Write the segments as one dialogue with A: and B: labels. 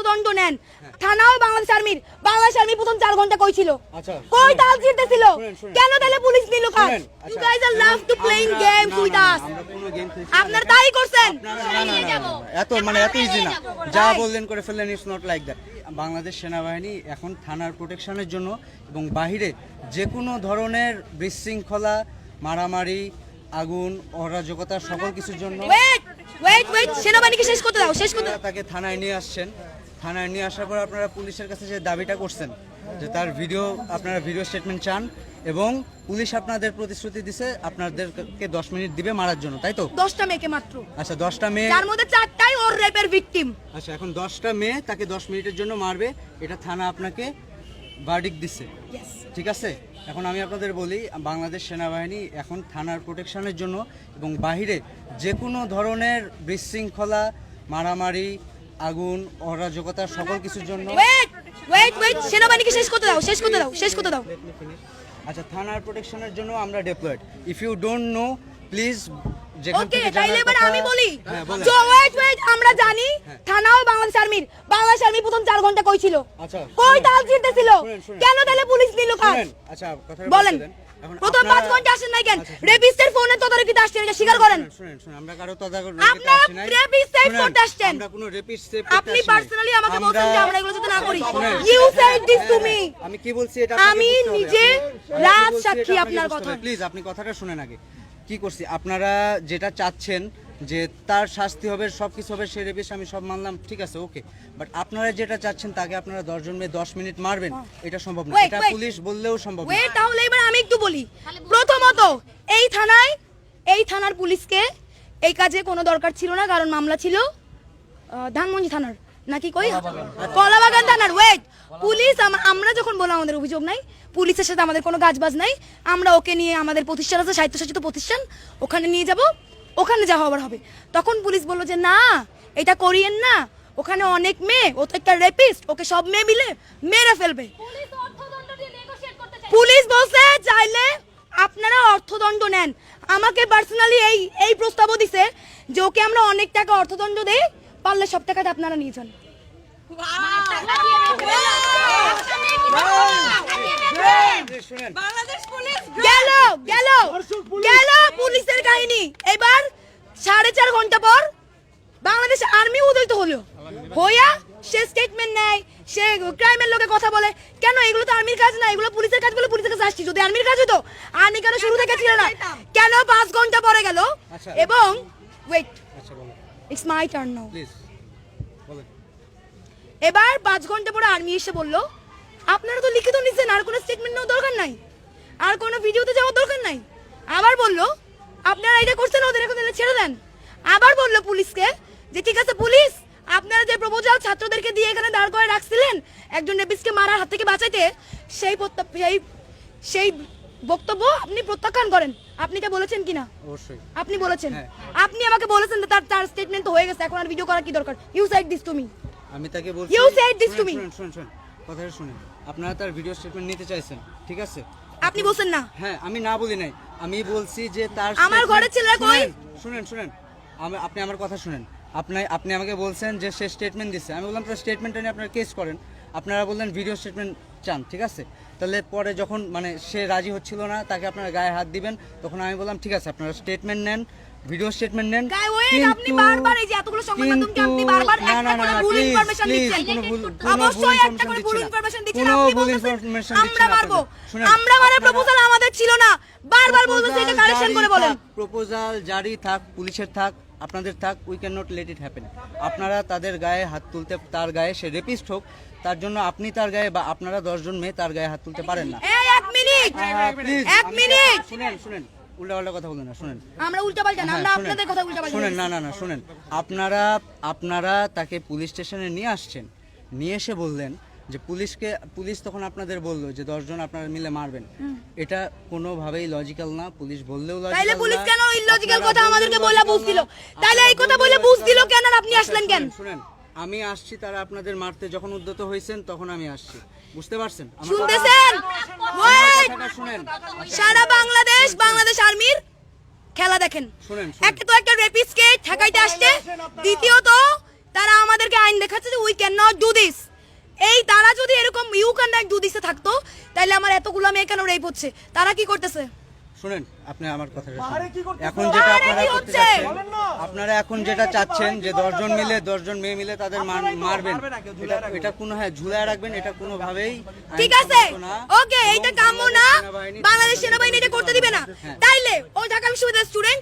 A: অর্থদণ্ড নেন থানাও বাংলাদেশ আর্মির প্রথম 4 ঘন্টা কই ছিল কই তাল জিততেছিল কেন তাহলে পুলিশ নিল cause you guys are love to playing games with us আপনারা তাই করছেন
B: এত ইজি না যা বললেন করে ফেললেন it's not like that Bangladesh সেনাবাহিনী এখন থানার প্রোটেকশনের জন্য এবং বাহিরে যে কোনো ধরনের বিশৃঙ্খলা মারামারি আগুন অরাজকতা সকল কিছুর জন্য
A: ওয়েট সেনাবাহিনীকে শেষ করতে দাও
B: তাকে থানায় নিয়ে আসছেন থানায় নিয়ে আসার পর আপনারা পুলিশের কাছে যে দাবিটা করছেন যে তার আপনারা ভিডিও স্টেটমেন্ট চান এবং পুলিশ আপনাদের প্রতিশ্রুতি দিছে আপনাদেরকে 10 মিনিট দিবে মারার জন্য তাই তো
A: 10টা মেয়েকে মাত্র
B: আচ্ছা 10টা মেয়ে
A: যার মধ্যে 4টাই ওর রেপের ভিকটিম
B: আচ্ছা এখন 10টা মেয়ে তাকে 10 মিনিটের জন্য মারবে এটা থানা আপনাকে ভার্ডিক্ট দিছে ঠিক আছে এখন আমি আপনাদের বলি বাংলাদেশ সেনাবাহিনী এখন থানার প্রোটেকশনের জন্য এবং বাহিরে যে কোনো ধরনের বিশৃঙ্খলা মারামারি আগুন অরাজকতা সকল কিছুর জন্য
A: ওয়েট সেনাবাহিনীকে শেষ করতে দাও
B: আচ্ছা থানার প্রোটেকশনের জন্য আমরা deployed if you don't know please
A: okay তাইলে এবার আমি বলি ওয়েট আমরা জানি থানাও বাংলাদেশ আর্মির প্রথম 4 ঘন্টা কই ছিল কই তাল জিততেছিল কেন তাহলে পুলিশ নিল কাজ
B: আচ্ছা কথা
A: বলেন প্রথম 5 ঘন্টা আসেন নাই কেন রেপিস্টের ফোনে তদারকিতে আসছেন এটা স্বীকার করেন
B: শুনেন আমরা কারো তদারকিতে
A: আপনারা
B: আসি নাই
A: রেপিস্ট সেভ করতে আসছেন
B: আমরা কোনো রেপিস্ট সেভ করতে
A: আপনি পার্সোনালি আমাকে বলছেন যে আমরা এগুলো যাতে না করি you said this to me
B: আমি কি বলছি এটা
A: আমি নিজে রাত সাক্ষী আপনার কথা
B: প্লিজ আপনি কথাটা শুনেন আগে কি করছি আপনারা যেটা চাচ্ছেন যে তার শাস্তি হবে সবকিছু হবে সেই রেপিস্ট আমি সব মানলাম ঠিক আছে ওকে বাট আপনারা যেটা চাচ্ছেন তাকে আপনারা 10 জন মেয়ে 10 মিনিট মারবেন এটা সম্ভব না এটা পুলিশ বললেও সম্ভব না
A: তাহলে এবার আমি একটু বলি প্রথমত এই থানার পুলিশকে এই কাজে কোনো দরকার ছিল না কারণ মামলা ছিল ধানমন্ডি থানার নাকি কই কলাবাগান থানার পুলিশ আমরা যখন বললাম আমাদের অভিযোগ নাই পুলিশের সাথে আমাদের কোনো কাজবাজ নাই আমরা ওকে নিয়ে আমাদের প্রতিষ্ঠান আছে স্বায়ত্তশাসিত প্রতিষ্ঠান ওখানে নিয়ে যাব ওখানে যা হবার হবে তখন পুলিশ বললো যে না এটা করিয়েন না ওখানে অনেক মেয়ে ও তো একটা রেপিস্ট ওকে সব মেয়ে মিলে মেরে ফেলবে পুলিশ বলছে চাইলে আপনারা অর্থদণ্ড নেন আমাকে পার্সোনালি এই প্রস্তাবও দিছে যে ওকে আমরা অনেক টাকা অর্থদণ্ড দেই পারলে সব টাকাটা আপনারা নিয়ে যান গেল পুলিশের কাহিনী এবার 4.5 ঘন্টা পর বাংলাদেশ আর্মি উদয়িত হলো হইয়া সে স্টেটমেন্ট নেয় সে ক্রাইমের লোকে কথা বলে কেন এগুলো তো আর্মির কাজ না এগুলো পুলিশের কাজ বলে পুলিশের কাছে আসছি যদি আর্মির কাজ হতো আর্মি কেন শুরু থেকে ছিল না কেন 5 ঘন্টা পরে গেল এবং wait it's my turn now এবার 5 ঘন্টা পরে আর্মি এসে বলল আপনারা তো লিখিত নিছেন আর কোনো স্টেটমেন্ট নেওয়ার দরকার নাই আর কোনো ভিডিওতে যাওয়ার দরকার নাই আবার বলল আপনারা এটা করছেন ওদের এখন ছেড়ে দেন আবার বলল পুলিশকে যে ঠিক আছে পুলিশ আপনারা যে প্রপোজাল ছাত্রদেরকে দিয়ে এখানে দাঁড় করে রাখছিলেন একজন রেপিস্টকে মারার হাত থেকে বাঁচাইতে সেই বক্তব্য আপনি প্রত্যাখ্যান করেন আপনি এটা বলেছেন কিনা
B: অবশ্যই
A: আপনি বলেছেন আপনি আমাকে বলেছেন তার স্টেটমেন্ট তো হয়ে গেছে এখন আর ভিডিও করার কি দরকার you said this to me
B: আমি তাকে বলছি
A: you said this to me
B: শুনুন কথাটা শুনুন আপনারা তার ভিডিও স্টেটমেন্ট নিতে চাইছেন ঠিক আছে
A: আপনি বলছেন না
B: হ্যাঁ আমি না বলি নাই আমি বলছি যে তার
A: আমার ঘরে ছেলেরা কই
B: শুনেন আপনি আমার কথা শুনেন আপনি আমাকে বলছেন যে সে স্টেটমেন্ট দিচ্ছে আমি বললাম তার স্টেটমেন্টটা নিয়ে আপনারা কেস করেন আপনারা বললেন ভিডিও স্টেটমেন্ট চান ঠিক আছে তাহলে পরে যখন সে রাজি হচ্ছিল না তাকে আপনারা গায়ে হাত দিবেন তখন আমি বললাম ঠিক আছে আপনারা স্টেটমেন্ট নেন ভিডিও স্টেটমেন্ট নেন
A: আপনি বারবার এই যে এতগুলো সংবাদ মাধ্যমকে আপনি বারবার একটা করে ভুল ইনফরমেশন দিচ্ছেন অবশ্যই একটা করে ভুল ইনফরমেশন দিচ্ছেন আপনি বলছেন আমরা মারবো আমরা মারার প্রপোজাল আমাদের ছিল না বারবার বলতেছে এটা কারেকশন করে বলেন
B: প্রপোজাল জারি থাক পুলিশের থাক আপনাদের থাক we can not let it happen আপনারা তাদের গায়ে হাত তুলতে তার গায়ে সে রেপিস্ট হোক তার জন্য আপনি তার গায়ে বা আপনারা 10 জন মেয়ে তার গায়ে হাত তুলতে পারেন না
A: এই এক মিনিট
B: শুনেন উল্টাপাল্টা কথা বলেন না শুনেন
A: আমরা উল্টাপাল্টা না আমরা আপনাদের কথা উল্টাপাল্টা
B: শুনেন না শুনেন আপনারা তাকে পুলিশ স্টেশনে নিয়ে আসছেন নিয়ে এসে বললেন যে পুলিশ তখন আপনাদের বললো যে 10 জন আপনারা মিলে মারবেন এটা কোনোভাবেই লজিক্যাল না পুলিশ বললেও লজিক্যাল না
A: তাইলে পুলিশ কেন ইলজিক্যাল কথা আমাদেরকে বলে বুঝছিল তাইলে এই কথা বলে বুঝছিল কেন আর আপনি আসলেন কেন
B: শুনেন আমি আসছি তারা আপনাদের মারতে যখন উদ্যত হয়েছেন তখন আমি আসছি বুঝতে পারছেন
A: শুনতেছেন
B: শুনেন
A: সারা বাংলাদেশ আর্মির খেলা দেখেন একটা তো একটা রেপিস্টকে ঠেকাইতে আসছে দ্বিতীয়ত তারা আমাদেরকে আইন দেখাচ্ছে যে we can not do this. এই তারা যদি এরকম ইউ ক্যান নট ডু দিসে থাকতো তাহলে আমার এতগুলো মেয়ে কেন রেপ হচ্ছে? তারা কি করতেছে?
B: শুনেন, আপনি আমার কথাটা শুনুন। এখন যেটা আপনারা করতে চাচ্ছেন, আপনারা এখন যেটা চাচ্ছেন যে 10 জন মিলে 10 জন মেয়ে মিলে তাদের মারবেন, এটা কোনো ঝুলায় রাখবেন, এটা কোনোভাবেই
A: ঠিক আছে, ওকে, এইটা কাম্য না। বাংলাদেশ সেনাবাহিনী এটা করতে দিবে না। তাইলে ও ঢাকা বিশ্ববিদ্যালয়ের স্টুডেন্ট,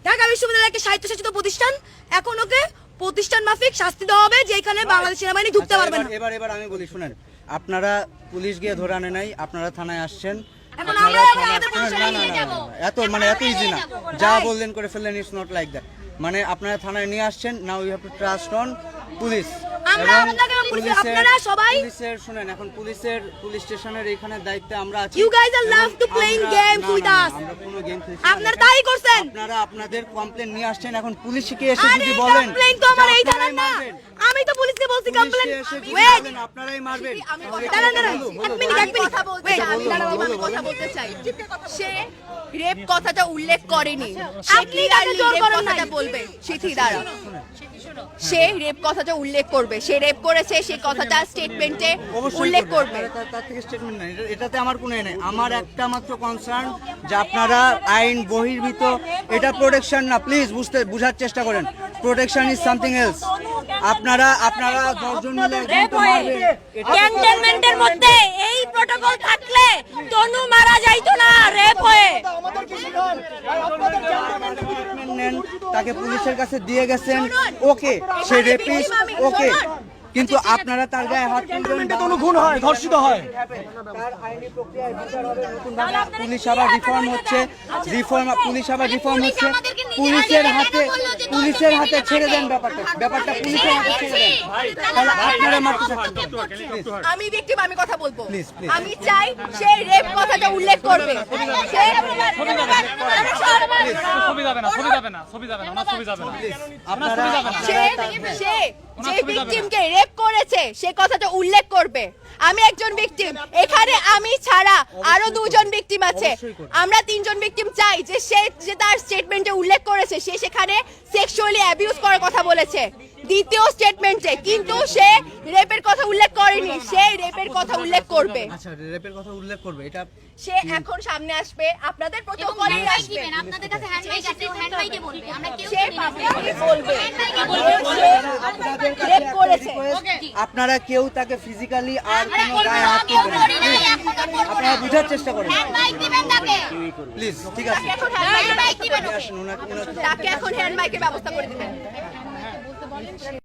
A: ঢাকা বিশ্ববিদ্যালয়ের একটা স্বায়ত্তশাসিত প্রতিষ্ঠান, এখন ওকে প্রতিষ্ঠান মাফিক শাস্তি দেওয়া হবে যে এখানে বাংলাদেশ সেনাবাহিনী ঢুকতে পারবে না।
B: এবার আমি বলি, শুনেন, আপনারা পুলিশ গিয়ে ধরে আনে নাই, আপনারা থানায় আসছেন।
A: এখন আমরা
B: এত ইজি না, যা বললেন করে ফেললেন, ইটস নট লাইক দ্যাট। মানে আপনারা থানায় নিয়ে আসছেন, now you have to trust on police. শুনেন, এখন পুলিশ স্টেশনের এখানে দায়িত্বে আমরা আছি।
A: You guys are love to playing games with us.
B: আমরা কোনো গেম খেলছি।
A: আপনারা তাই করছেন।
B: আপনারা আপনাদের কমপ্লেইন নিয়ে আসছেন, এখন পুলিশকে এসে যদি বলেন
A: কমপ্লেইন তো আমার এই থানার না। আমি তো পুলিশকে বলছি কমপ্লেইন। ওয়েট,
B: আপনারাই মারবেন।
A: দাঁড়ান, এক মিনিট। ওয়েট,
C: আমি কথা বলতে চাই। সে রেপ কথাটা উল্লেখ করেনি,
A: আপনি তাকে জোর করেন নাই।
C: কথাটা বলবে সিথি দ্বারা সে রেপ কথাটা উল্লেখ করবে, সে রেপ করেছে সেই কথাটা স্টেটমেন্টে উল্লেখ করবে।
B: তার থেকে স্টেটমেন্ট নাই, এটাতে আমার কোনো নেই। আমার একটা মাত্র কনসার্ন যে আপনারা আইন বহির্ভূত, এটা প্রোটেকশন না, প্লিজ বুঝার চেষ্টা করেন। Protection is something else. আপনারা 10 জন মিলে একজনকে মারবেন,
D: ক্যান্টনমেন্টের মধ্যে এই প্রোটোকল থাকলে তনু মারা যাইতো না রেপ হয়ে।
B: নেন, তাকে পুলিশের কাছে দিয়ে গেছেন, ওকে, সে রেপিস্ট, ওকে, কিন্তু আপনারা তার গায়ে হাত তুলবেন,
E: কোনো খুন হয়, ধর্ষিত হয়।
B: তার আইনি প্রক্রিয়ায় বিচার হবে নতুনভাবে। পুলিশ আবার রিফর্ম হচ্ছে, পুলিশ আবার রিফর্ম হচ্ছে। পুলিশের হাতে ছেড়ে দেন ব্যাপারটা পুলিশের হাতে ছেড়ে দেন। তাহলে আপনারা মারতে চাচ্ছেন।
C: আমি ভিকটিম, আমি কথা বলবো।
B: Please.
C: আমি চাই সে রেপ কথাটা উল্লেখ করবে। সে যে ভিকটিমকে রেপ করেছে সে কথাটা উল্লেখ করবে। আমি একজন ভিকটিম, এখানে আমি ছাড়া আরো 2 জন ভিকটিম আছে। আমরা 3 জন ভিকটিম চাই যে সে যে তার স্টেটমেন্টে উল্লেখ করেছে সে সেখানে সেক্সুয়ালি অ্যাবিউজ করার কথা বলেছে দ্বিতীয় স্টেটমেন্টে, কিন্তু সে রেপের কথা উল্লেখ করেনি। সে রেপের কথা উল্লেখ করবে।
B: আচ্ছা, রেপের কথা উল্লেখ করবে, এটা
C: সে এখন সামনে আসবে, আপনাদের প্রোটোকলে আসবে।
D: আপনাদের কাছে হ্যান্ডমাইক আছে, হ্যান্ডমাইকে বলবে। আমরা কেউ
C: সে পাবলিকলি বলবে
B: আপনাদের
C: রেপ করেছে।
B: আপনারা কেউ তাকে ফিজিক্যালি আর কোনো গায়ে হাত তুলবেন না। আপনারা বুঝার চেষ্টা করেন,
D: হ্যান্ডমাইক দিবেন তাকে।
B: প্লিজ। ঠিক আছে,
C: এখন হ্যান্ডমাইক
D: দিবেন।
B: আসুন, ওনাকে
C: তাকে এখন হ্যান্ডমাইকের ব্যবস্থা করে দিবেন।